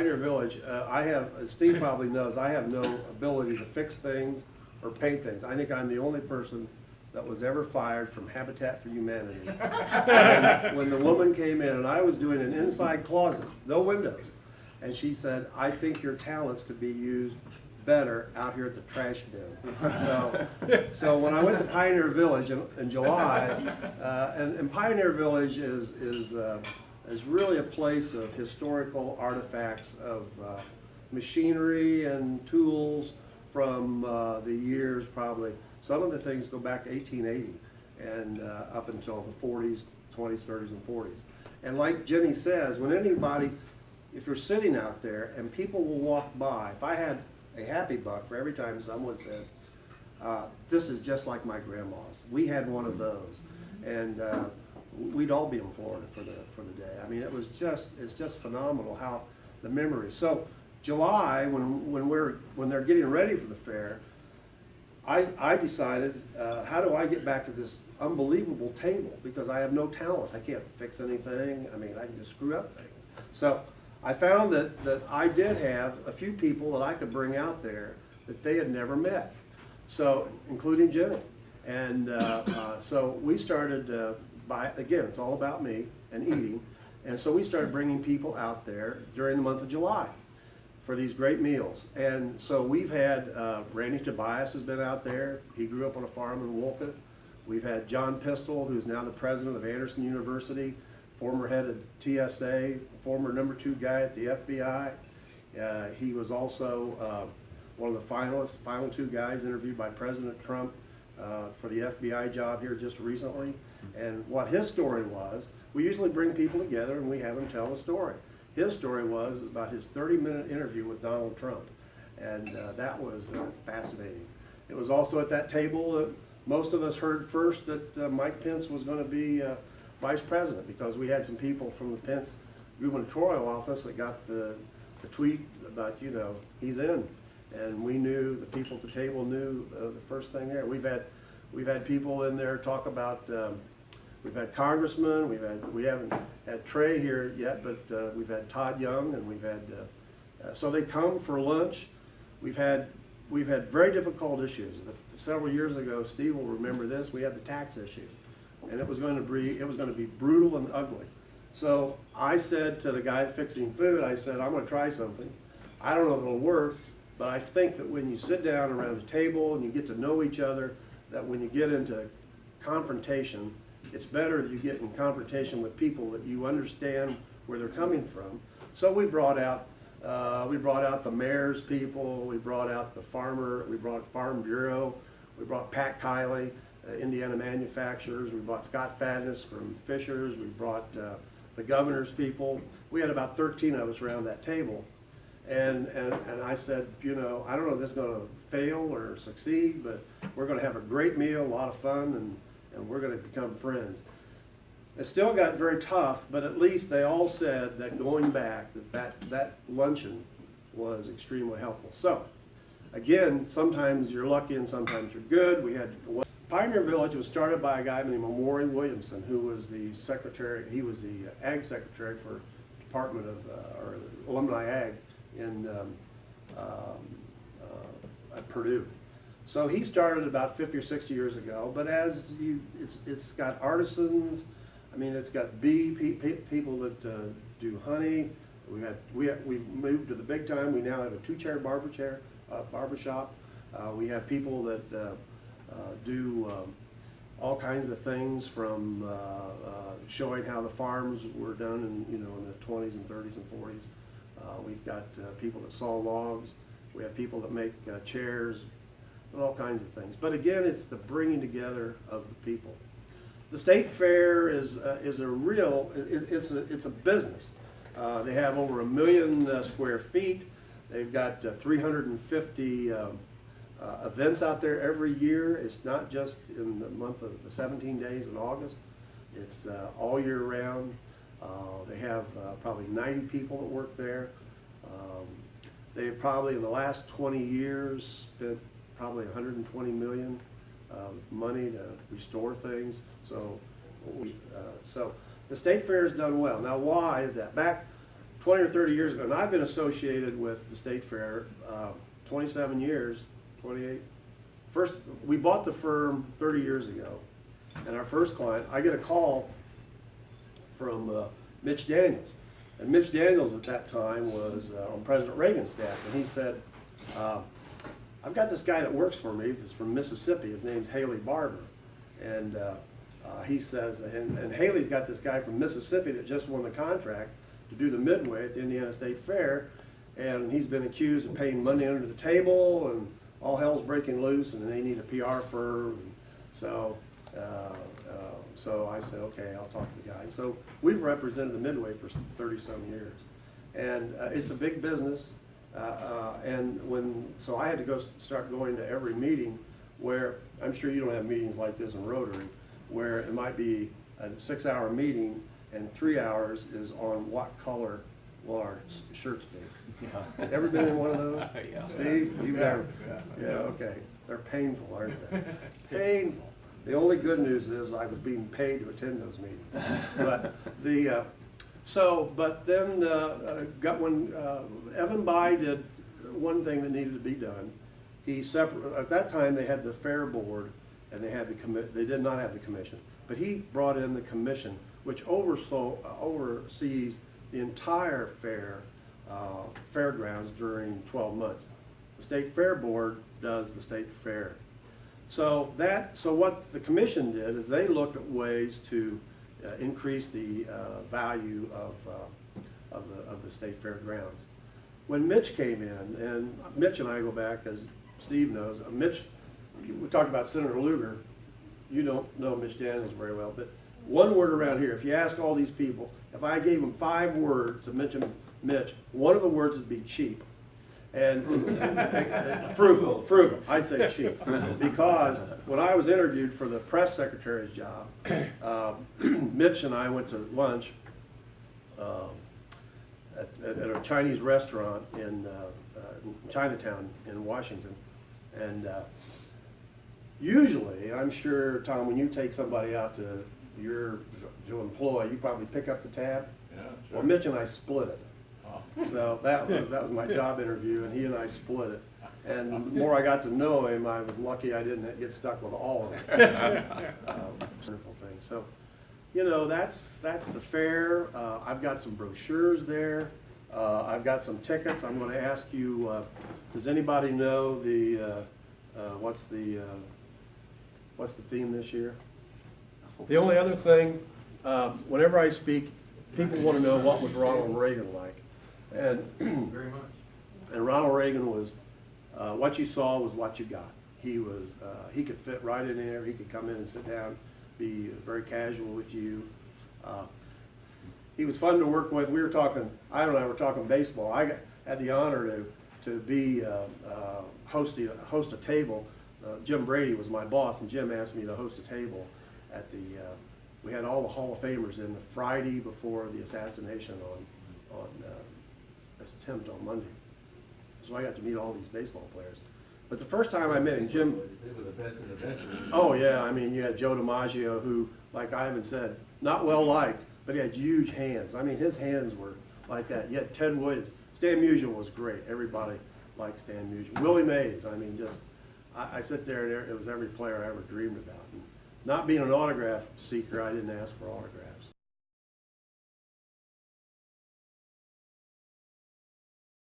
Pioneer Village, I have, as Steve probably knows, I have no ability to fix things or paint things. I think I'm the only person that was ever fired from Habitat for Humanity. And when the woman came in, and I was doing an inside closet, no windows, and she said, "I think your talents could be used better out here at the trash bin." So when I went to Pioneer Village in July, and Pioneer Village is really a place of historical artifacts of machinery and tools from the years probably. Some of the things go back to 1880 and up until the 40s, 20s, 30s, and 40s. And like Jenny says, when anybody, if you're sitting out there and people will walk by, if I had a happy buck for every time someone said, "This is just like my grandma's." We had one of those, and we'd all be in Florida for the day. I mean, it's just phenomenal how the memories. So July, when they're getting ready for the fair, I decided, how do I get back to this unbelievable table? Because I have no talent. I can't fix anything. I mean, I can just screw up things. So I found that I did have a few people that I could bring out there that they had never met. So, including Jenny. And so we started, again, it's all about me and eating. And so we started bringing people out there during the month of July for these great meals. And so we've had, Randy Tobias has been out there. He grew up on a farm in Wolcott. We've had John Pistol, who's now the president of Anderson University, former head of TSA, former #2 guy at the FBI. He was also one of the finalists, final 2 guys interviewed by President Trump for the FBI job here just recently. And what his story was, we usually bring people together and we have them tell a story. His story was about his 30-minute interview with Donald Trump, and that was fascinating. It was also at that table that most of us heard first that Mike Pence was going to be vice president, because we had some people from the Pence gubernatorial office that got the tweet about, you know, he's in, and we knew, the people at the table knew the first thing there. We've had people in there talk about. We've had congressmen. We haven't had Trey here yet, but we've had Todd Young, and we've had. So they come for lunch. We've had very difficult issues. Several years ago, Steve will remember this. We had the tax issue, and it was going to be brutal and ugly. So I said to the guy fixing food, I said, "I'm going to try something. I don't know if it'll work, but I think that when you sit down around a table and you get to know each other, that when you get into confrontation, it's better that you get in confrontation with people that you understand where they're coming from." So we brought out the mayor's people, we brought out the farmer, we brought Farm Bureau, we brought Pat Kiley, Indiana manufacturers, we brought Scott Fadness from Fishers, we brought the governor's people. We had about 13 of us around that table, and I said, you know, I don't know if this is going to fail or succeed, but we're going to have a great meal, a lot of fun, and we're going to become friends. It still got very tough, but at least they all said that going back, that luncheon was extremely helpful. So, again, sometimes you're lucky and sometimes you're good. We had Pioneer Village was started by a guy named Maury Williamson, who was the secretary. He was the ag secretary for Department of or Alumni Ag in at Purdue. So he started about 50 or 60 years ago, but it's got artisans. I mean, it's got people that do honey. We've moved to the big time. We now have a 2-chair barber shop. We have people that do all kinds of things, from showing how the farms were done in the 20s and 30s and 40s. We've got people that saw logs. We have people that make chairs. And all kinds of things. But again, it's the bringing together of the people. The state fair is a real, it's a business. They have over 1 million square feet. They've got 350 events out there every year. It's not just in the month of the 17 days in August. It's all year round. They have probably 90 people that work there. They've probably in the last 20 years spent probably $120 million of money to restore things. So, so the state fair has done well. Now, why is that? Back 20 or 30 years ago, and I've been associated with the State Fair 27 years, 28. First, we bought the firm 30 years ago, and our first client, I get a call from Mitch Daniels. And Mitch Daniels at that time was on President Reagan's staff, and he said, I've got this guy that works for me, he's from Mississippi, his name's Haley Barber. And he says, and Haley's got this guy from Mississippi that just won the contract to do the Midway at the Indiana State Fair, and he's been accused of paying money under the table, and all hell's breaking loose, and they need a PR firm. And so I said, okay, I'll talk to the guy. So we've represented the Midway for 30-some years, and it's a big business. So I had to start going to every meeting where, I'm sure you don't have meetings like this in Rotary, where it might be a 6-hour meeting and 3 hours is on what color will our shirts be. Yeah. Ever been in one of those? Yeah. Steve, you've never? Yeah, okay. They're painful, aren't they? Painful. The only good news is I was being paid to attend those meetings. But but then when Evan By did one thing that needed to be done. At that time they had the fair board and they had they did not have the commission, but he brought in the commission, which oversees the entire fairgrounds during 12 months. The State Fair Board does the State Fair. So what the commission did is they looked at ways to increase the value of the State Fair grounds. When Mitch came in, and Mitch and I go back, as Steve knows, Mitch, we talked about Senator Lugar. You don't know Mitch Daniels very well, but one word around here, if you ask all these people, if I gave them 5 words to mention Mitch, one of the words would be cheap. And frugal, I say cheap, because when I was interviewed for the press secretary's job, Mitch and I went to lunch at a Chinese restaurant in Chinatown in Washington, and usually, I'm sure, Tom, when you take somebody out to employ, you probably pick up the tab. Yeah, sure. Well, Mitch and I split it. So that was my job interview, and he and I split it. And the more I got to know him, I was lucky I didn't get stuck with all of them. Wonderful thing. So, you know, that's the fair. I've got some brochures there. I've got some tickets. I'm going to ask you, does anybody know what's the theme this year? The only other thing, whenever I speak, people want to know what was Ronald Reagan like. And very much. And Ronald Reagan was, what you saw was what you got. He could fit right in there. He could come in and sit down, be very casual with you. He was fun to work with. We were talking, I and I were talking baseball. I had the honor to host a table. Jim Brady was my boss, and Jim asked me to host a table at we had all the Hall of Famers in the Friday before the assassination on attempt on Monday. So I got to meet all these baseball players. But the first time I met him, Jim... It was the best of the best. Oh, yeah. I mean, you had Joe DiMaggio, who, like Ivan said, not well liked, but he had huge hands. I mean, his hands were like that. You had Ted Williams. Stan Musial was great. Everybody liked Stan Musial. Willie Mays, I mean, just... I sit there, and it was every player I ever dreamed about. And not being an autograph seeker, I didn't ask for autographs.